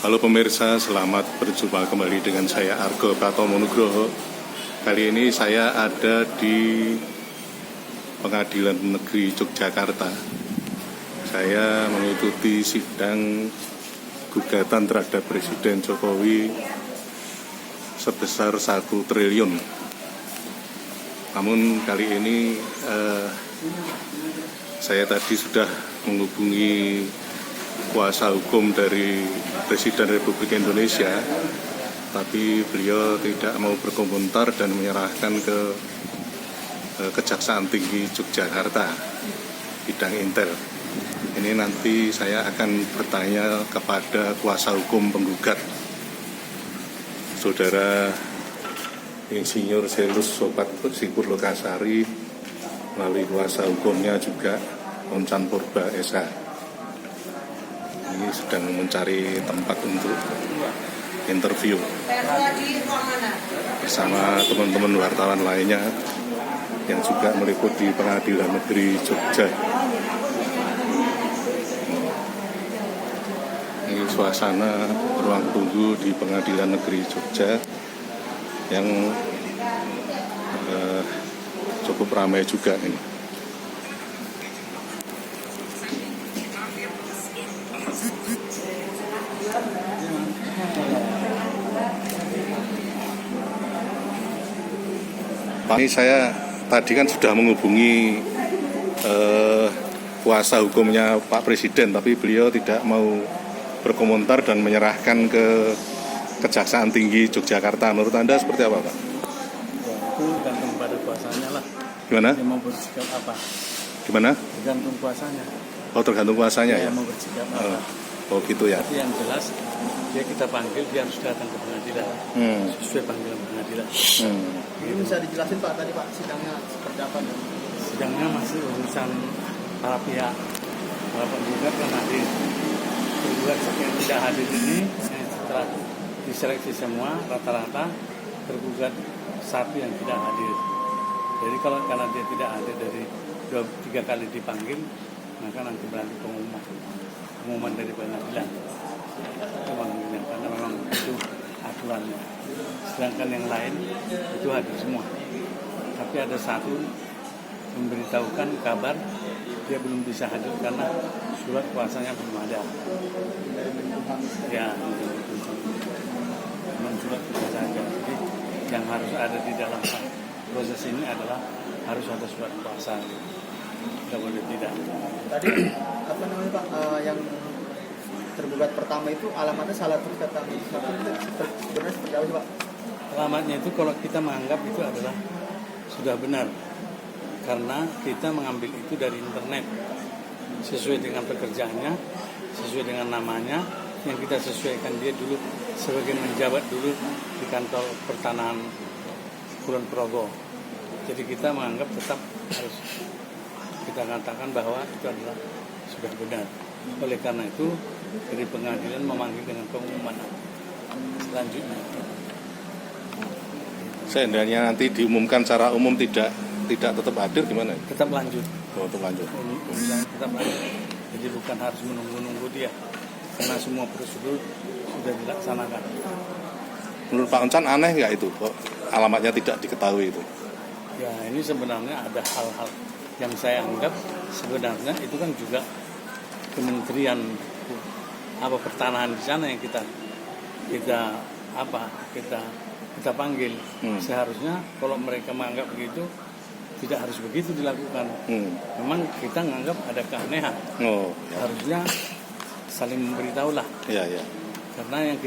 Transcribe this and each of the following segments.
Halo pemirsa, selamat berjumpa kembali dengan saya Argo Pratomo Nugroho. Kali ini saya ada di Pengadilan Negeri Yogyakarta. Saya mengikuti sidang gugatan terhadap Presiden Jokowi sebesar 1 triliun. Namun kali ini saya tadi sudah menghubungi kuasa hukum dari Presiden Republik Indonesia, tapi beliau tidak mau berkomentar dan menyerahkan ke Kejaksaan Tinggi Yogyakarta bidang intel. Ini nanti saya akan bertanya kepada kuasa hukum penggugat, Saudara Insinyur Selus Sobat Sipur Lokasari, melalui kuasa hukumnya juga Oncan Purba SH. Ini sedang mencari tempat untuk interview bersama teman-teman wartawan lainnya yang juga meliput di Pengadilan Negeri Jogja. Ini suasana ruang tunggu di Pengadilan Negeri Jogja yang cukup ramai juga ini. Ini saya tadi kan sudah menghubungi kuasa hukumnya Pak Presiden, tapi beliau tidak mau berkomentar dan menyerahkan ke Kejaksaan Tinggi Yogyakarta. Menurut Anda seperti apa, Pak? Ya, itu tergantung pada kuasanya lah. Gimana? Dia mau bersikap apa? Gimana? Tergantung kuasanya. Oh, tergantung kuasanya ya? Dia mau bersikap apa? Oh gitu ya? Tapi yang jelas, dia kita panggil, dia harus datang ke pengadilan. Sesuai panggilan pengadilan. Ini bisa dijelasin Pak tadi Pak sidangnya seperti apa? Sidangnya masih urusan para pihak. Para penggugat kan hadir. Penggugat yang tidak hadir ini setelah diseleksi semua rata-rata tergugat satu yang tidak hadir. Jadi kalau karena dia tidak hadir dari 2-3 kali dipanggil, maka nanti berarti pengumuman dari pengadilan. Karena memang itu aturannya. Sedangkan yang lain itu hadir semua. Tapi ada satu memberitahukan kabar dia belum bisa hadir karena surat kuasanya belum ada. Ya, memang surat kuasa saja. Jadi yang harus ada di dalam proses ini adalah harus ada surat kuasa. Tidak boleh tidak. Tadi apa namanya Pak yang tergugat pertama itu alamatnya salah terus kata satu itu sebenarnya seperti apa sih Pak? Alamatnya itu kalau kita menganggap itu adalah sudah benar karena kita mengambil itu dari internet sesuai dengan pekerjaannya, sesuai dengan namanya yang kita sesuaikan dia dulu sebagai menjabat dulu di kantor pertanahan Kulon Progo. Jadi kita menganggap tetap harus kita katakan bahwa itu adalah sudah benar. Oleh karena itu dari pengadilan memanggil dengan pengumuman selanjutnya. Seandainya nanti diumumkan secara umum tidak tetap hadir gimana? Tetap lanjut. Oh, tetap lanjut. Ini tetap lanjut. Jadi bukan harus menunggu dia, karena semua prosedur sudah dilaksanakan. Menurut Pak Oncan aneh nggak itu? Kok alamatnya tidak diketahui itu? Ya ini sebenarnya ada hal-hal yang saya anggap sebenarnya itu kan juga Kementerian Pertanahan di sana yang kita panggil. Seharusnya kalau mereka menganggap begitu tidak harus begitu dilakukan. Memang kita menganggap ada keanehan. Harusnya saling memberitahulah. Ya. Karena yang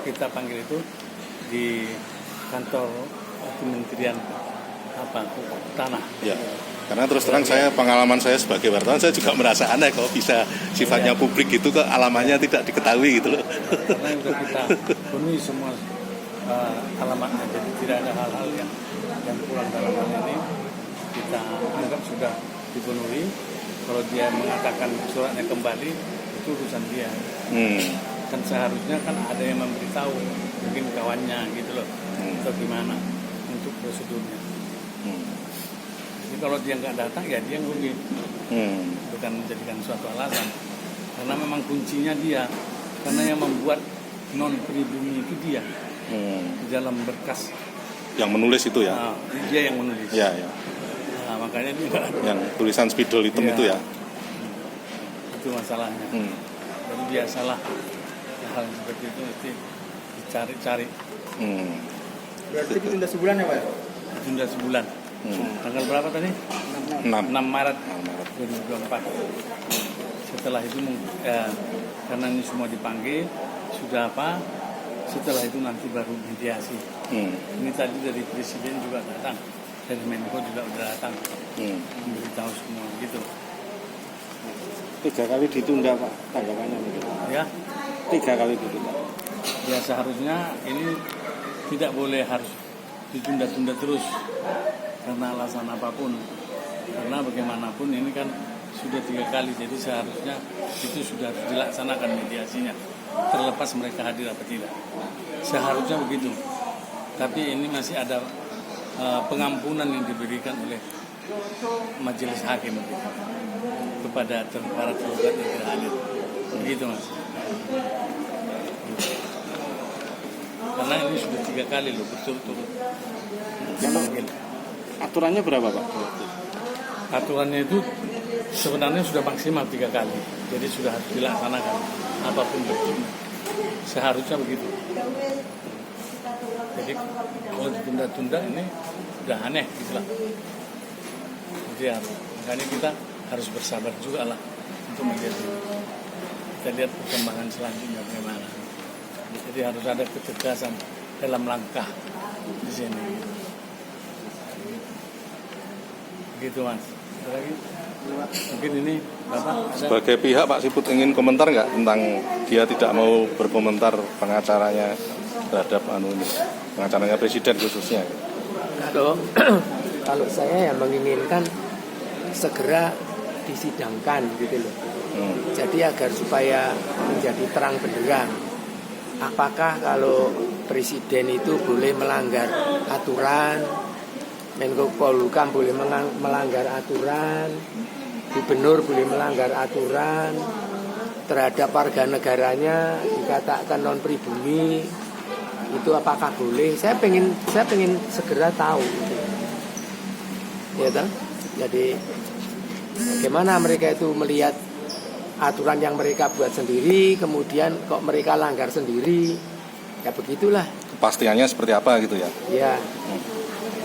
kita panggil itu di kantor Kementerian Tanah. Ya. Karena terus terang pengalaman saya sebagai wartawan, saya juga merasa aneh kalau bisa sifatnya publik gitu kok alamatnya tidak diketahui gitu loh. Karena sudah kita penuhi semua alamatnya, jadi tidak ada hal-hal yang kurang dalam hal ini. Kita anggap sudah dipenuhi. Kalau dia mengatakan suratnya kembali, itu urusan dia. Kan seharusnya kan ada yang memberitahu, mungkin kawannya gitu loh, atau gimana untuk prosedurnya. Jadi kalau dia nggak datang ya dia rugi. bukan menjadikan suatu alasan, karena memang kuncinya dia, karena yang membuat non pribumi itu dia di dalam berkas Yang menulis itu ya? Nah, dia yang menulis. Ya, ya. Nah, makanya dia Yang tulisan spidol hitam Ya. itu ya? Itu masalahnya. Jadi biasalah hal seperti itu mesti dicari-cari. Berarti ditunda sebulan ya Pak? Ditunda sebulan. Tanggal berapa tadi? 6 Maret 6 Maret. 2024. Setelah itu karena ini semua dipanggil, sudah apa? Setelah itu nanti baru mediasi. Ini tadi dari Presiden juga datang, dari Menko juga udah datang, memberitahu semua gitu. 3 kali ditunda Pak, tanggapannya begitu. Ya, 3 kali ditunda. ya seharusnya ini tidak boleh harus ditunda-tunda terus karena alasan apapun. Karena bagaimanapun ini kan sudah 3 kali, jadi seharusnya itu sudah harus dilaksanakan mediasinya, terlepas mereka hadir atau tidak. Seharusnya begitu. Tapi ini masih ada pengampunan yang diberikan oleh majelis hakim kepada para tergugat yang tidak hadir. Begitu Mas. Karena ini sudah 3 kali loh berturut-turut. Aturannya berapa Pak? Aturannya itu sebenarnya sudah maksimal 3 kali, jadi sudah harus dilaksanakan apapun bentuknya. Seharusnya begitu. Jadi kalau ditunda-tunda ini udah aneh gitu lah. Jadi makanya kita harus bersabar juga lah untuk melihat ini. Kita lihat perkembangan selanjutnya bagaimana. Jadi harus ada kecerdasan dalam langkah di sini. Begitu Mas. Ada lagi? Mungkin ini Bapak. Sebagai pihak Pak Siput ingin komentar nggak tentang dia tidak mau berkomentar pengacaranya terhadap pengacaranya Presiden khususnya? Kalau saya ya menginginkan segera disidangkan gitu loh. Jadi agar supaya menjadi terang benderang. Apakah kalau Presiden itu boleh melanggar aturan, Menko Polhukam boleh melanggar aturan, Gubernur boleh melanggar aturan, terhadap warga negaranya dikatakan non pribumi, itu apakah boleh? Saya pengen segera tahu. Gitu. Ya kan? Jadi bagaimana mereka itu melihat aturan yang mereka buat sendiri, kemudian kok mereka langgar sendiri, ya begitulah. Kepastiannya seperti apa gitu ya? Ya,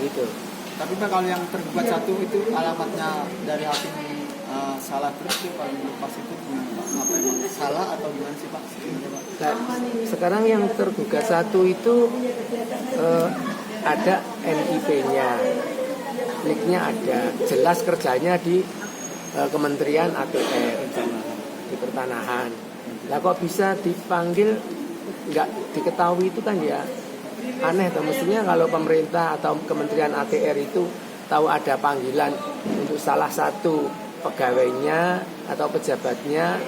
gitu. Tapi Pak kalau yang tergugat 1 itu alamatnya dari hakim salah terus tuh kalau pas itu apa emang salah atau gimana sih Pak? Nah, sekarang yang tergugat 1 itu ada NIP-nya, NIK-nya ada, jelas kerjanya di Kementerian ATR, di pertanahan. Lah kok bisa dipanggil nggak diketahui, itu kan ya aneh. Mestinya kalau pemerintah atau Kementerian ATR itu tahu ada panggilan untuk salah satu pegawainya atau pejabatnya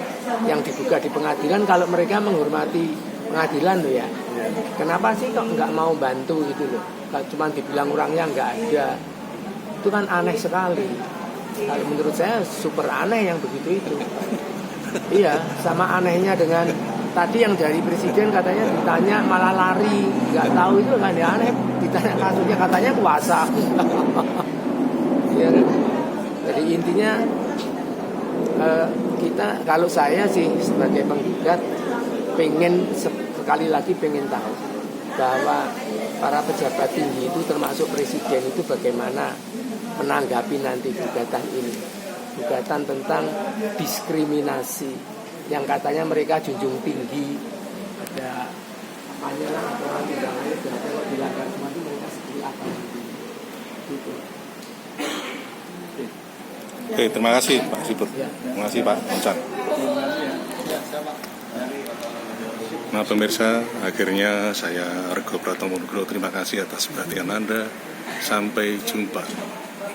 yang dibuka di pengadilan, kalau mereka menghormati pengadilan loh ya. Kenapa sih kok nggak mau bantu gitu loh? Cuma dibilang orangnya nggak ada. Itu kan aneh sekali. Kalau menurut saya super aneh yang begitu itu. Iya, sama anehnya dengan tadi yang dari Presiden katanya ditanya malah lari, nggak tahu, itu kan ya aneh. Ditanya kasusnya katanya kuasa. Ya, jadi intinya kita, kalau saya sih sebagai penggugat pengen sekali lagi pengen tahu bahwa para pejabat tinggi itu termasuk Presiden itu bagaimana menanggapi nanti gugatan ini, gugatan tentang diskriminasi yang katanya mereka junjung tinggi, ada apanya lah aturan undangannya, dan kalau dilanggar semua itu mereka seperti apa gitu. Oke, terima kasih Pak Siput. Terima kasih Pak Oncan. Nah pemirsa, akhirnya saya Argo Pratomo Nugroho terima kasih atas perhatian Anda. Sampai jumpa.